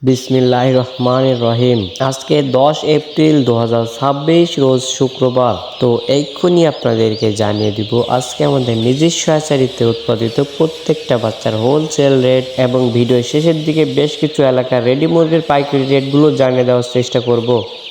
বিসমিল্লাহির রহমানির রহিম। আজকে 10 এপ্রিল 2026 রোজ শুক্রবার। তো এইক্ষুনি আপনাদেরকে জানিয়ে দিব আজকে আমাদের নিজস্ব হ্যাচারিতে উৎপাদিত প্রত্যেকটা বাচ্চার হোলসেল রেট এবং ভিডিও শেষের দিকে বেশ কিছু এলাকার রেডি মুরগির পাইকারি রেটগুলো জানিয়ে দেওয়ার চেষ্টা করব,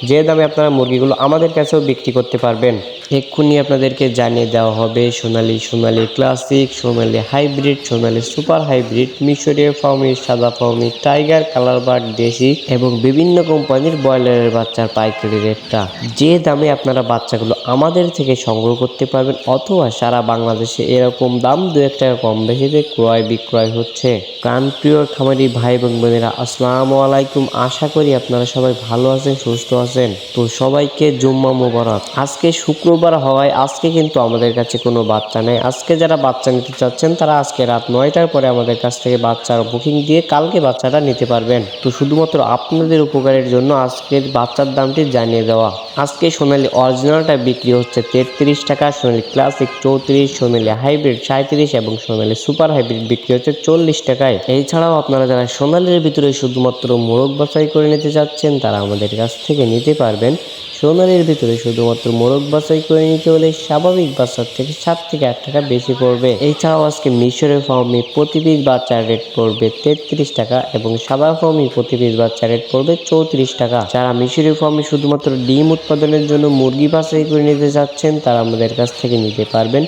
যে দামে আপনারা মুরগিগুলো আমাদের কাছেও বিক্রি করতে পারবেন। এক্ষুনি আপনাদেরকে জানিয়ে দেওয়া হবে সোনালী ক্লাসিক, সোনালী হাইব্রিড, সোনালী সুপার হাইব্রিড, মিশরীয় ফার্মি, সাদা ফার্মি, টাইগার কালার বার্ড, দেশি এবং বিভিন্ন কোম্পানির ব্রয়লারের বাচ্চার পাইকারি রেটটা, যে দামে আপনারা বাচ্চাগুলো আমাদের থেকে সংগ্রহ করতে পারবেন, অথবা সারা বাংলাদেশে এরকম দাম 2-1 টাকা কম বেশিতে ক্রয় বিক্রয় হচ্ছে। প্রাণপ্রিয় খামারি ভাই এবং বোনেরা, আসসালামু আলাইকুম। আশা করি আপনারা সবাই ভালো আছেন, সুস্থ আছেন। তো সবাইকে জুম্মা মোবারক। আজকে শুক্রবার হওয়ায় আজকে কিন্তু আমাদের কাছে কোনো বাচ্চা নেই। আজকে যারা বাচ্চা নিতে চাচ্ছেন তারা আজকে রাত 9টার পরে আমাদের কাছ থেকে বাচ্চার বুকিং দিয়ে কালকে বাচ্চাটা নিতে পারবেন। তো শুধুমাত্র আপনাদের উপকারের জন্য আজকের বাচ্চার দামটি জানিয়ে দেওয়া। আজকে সোনালী অরিজিনালটা বিক্রি হচ্ছে 33 টাকা, সোনালী ক্লাসিক 34, সোনালী হাইব্রিড 37 এবং সোনালী সুপার হাইব্রিড বিক্রি হচ্ছে 40 টাকায়। এছাড়াও আপনারা যারা সোনালীর ভিতরে শুধুমাত্র মোরগ বাছাই করে নিতে চাচ্ছেন তারা আমাদের কাছ থেকে নিতে পারবেন। সোনালীর ভিতরে শুধুমাত্র মোরগ বাছাই করে নিতে হলে স্বাভাবিক বাচ্চার থেকে 7 থেকে 8 টাকা বেশি পড়বে। এছাড়াও আজকে মিশরের ফার্মি প্রতি পিস বাচ্চার রেট পড়বে 33 টাকা এবং সাদা ফার্মি প্রতি পিস বাচ্চার রেট পড়বে 34 টাকা। যারা মিশরের ফার্মি শুধুমাত্র ডিম উৎপাদনের জন্য মুরগি বাছাই করে নিতে চাচ্ছেন তারা আমাদের কাছ থেকে নিতে পারবেন।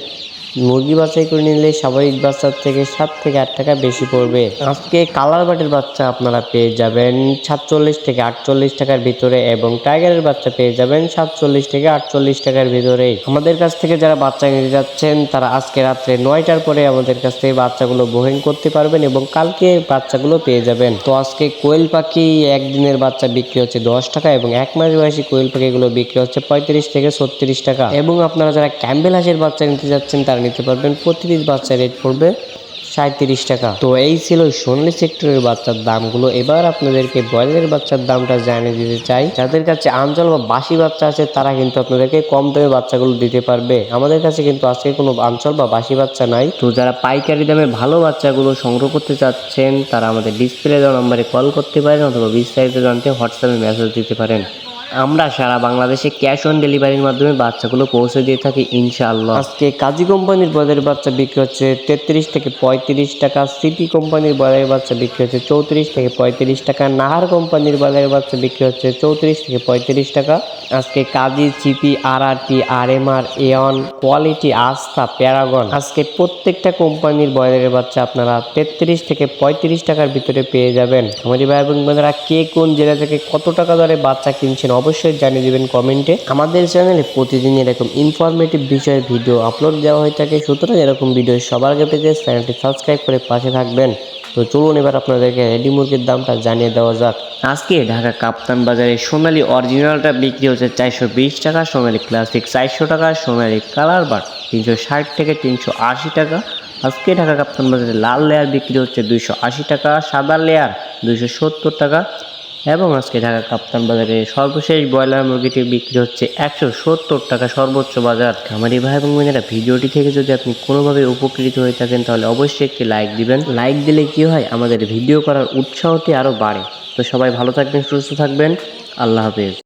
মুরগি বাছাই করে নিলে স্বাভাবিক বাচ্চার থেকে 7 থেকে 8 টাকা বেশি পড়বে। আজকে কালার বাটের বাচ্চা আপনারা পেয়ে যাবেন 47 থেকে 48 টাকার ভিতরে এবং টাইগারের বাচ্চা পেয়ে যাবেন 47 থেকে 48 টাকার ভিতরে। আমাদের কাছ থেকে যারা বাচ্চা নিতে যাচ্ছেন তারা আজকে রাত্রে 9টার পরে আমাদের কাছ থেকে বাচ্চাগুলো বুকিং করতে পারবেন এবং কালকে বাচ্চাগুলো পেয়ে যাবেন। তো আজকে কোয়েল পাখি একদিনের বাচ্চা বিক্রি হচ্ছে 10 টাকা এবং 1 মাস বয়সী কোয়েল পাখিগুলো বিক্রি হচ্ছে 35 থেকে 36 টাকা। এবং আপনারা যারা ক্যাম্বেল হাঁসের বাচ্চা নিতে যাচ্ছেন তারা নিতে পারবেন। প্রতি পিস বাচ্চার রেট পড়বে 37 টাকা। তো এই ছিল সোনালী সেক্টরের বাচ্চার দামগুলো। এবার আপনাদেরকে ব্রয়লারের বাচ্চার দামটা জানিয়ে দিতে চাই। যাদের কাছে আঞ্চল বা বাসি বাচ্চা আছে তারা কিন্তু আপনাদেরকে কম দামে বাচ্চাগুলো দিতে পারবে। আমাদের কাছে কিন্তু আজকে কোনো আঞ্চল বা বাসি বাচ্চা নাই। তো যারা পাইকারি দামে ভালো বাচ্চাগুলো সংগ্রহ করতে চাচ্ছেন তারা আমাদের ডিসপ্লে দেওয়া নম্বরে কল করতে পারেন অথবা বিস্তারিত জানতে হোয়াটসঅ্যাপে মেসেজ দিতে পারেন। আমরা সারা বাংলাদেশে ক্যাশ অন ডেলিভারির মাধ্যমে বাচ্চাগুলো পৌঁছে দিয়ে থাকি ইনশাআল্লাহ। আজকে কাজী কোম্পানির ব্রয়লারের বাচ্চা বিক্রি হচ্ছে 33 থেকে 35 টাকা, সিটি কোম্পানির ব্রয়লারের বাচ্চা বিক্রি হচ্ছে 34 থেকে 35 টাকা, নাহার কোম্পানির ব্রয়লারের বাচ্চা বিক্রি হচ্ছে 34 থেকে 35 টাকা। আজকে কাজী, চিপি, আরআরটি, আরএমআর, এয়ন, কোয়ালিটি, আস্থা, প্যারাগন, আজকে প্রত্যেকটা কোম্পানির ব্রয়লারের বাচ্চা আপনারা 33 থেকে 35 টাকার ভিতরে পেয়ে যাবেন। আমাদের ভাই এবং বোনেরা কে কোন জেলা থেকে কত টাকা দরে বাচ্চা কিনছেন অবশ্যই জানিয়ে দেবেন কমেন্টে। আমাদের চ্যানেলে প্রতিদিন এরকম ইনফরমেটিভ বিষয়ের ভিডিও আপলোড দেওয়া হয়ে থাকে, সুতরাং এরকম ভিডিও সবার আগে পেতে চ্যানেলটি সাবস্ক্রাইব করে পাশে থাকবেন। তো চলুন এবার আপনাদেরকে রেডি মুরগির দামটা জানিয়ে দেওয়া যাক। আজকে ঢাকা কাপ্তান বাজারে সোনালী অরিজিনালটা বিক্রি হচ্ছে 420 টাকা, সোনালী ক্লাসিক 400 টাকা, সোনালী কালার বার্ড 360 থেকে 380 টাকা। আজকে ঢাকা কাপ্তান বাজারে লাল লেয়ার বিক্রি হচ্ছে 280 টাকা, সাদা লেয়ার 270 টাকা এবং আজকে ঢাকা কাপ্তান বাজারে সর্বশেষ ব্রয়লার মুরগিটি বিক্রি হচ্ছে 170 টাকা সর্বোচ্চ বাজার। খামারি ভাই এবং বোনেরা, ভিডিওটি থেকে যদি আপনি কোনোভাবে উপকৃত হয়ে থাকেন তাহলে অবশ্যই একটি লাইক দিবেন। লাইক দিলে কি হয়, আমাদের ভিডিও করার উৎসাহটি আরও বাড়ে। তো সবাই ভালো থাকবেন, সুস্থ থাকবেন। আল্লাহ হাফেজ।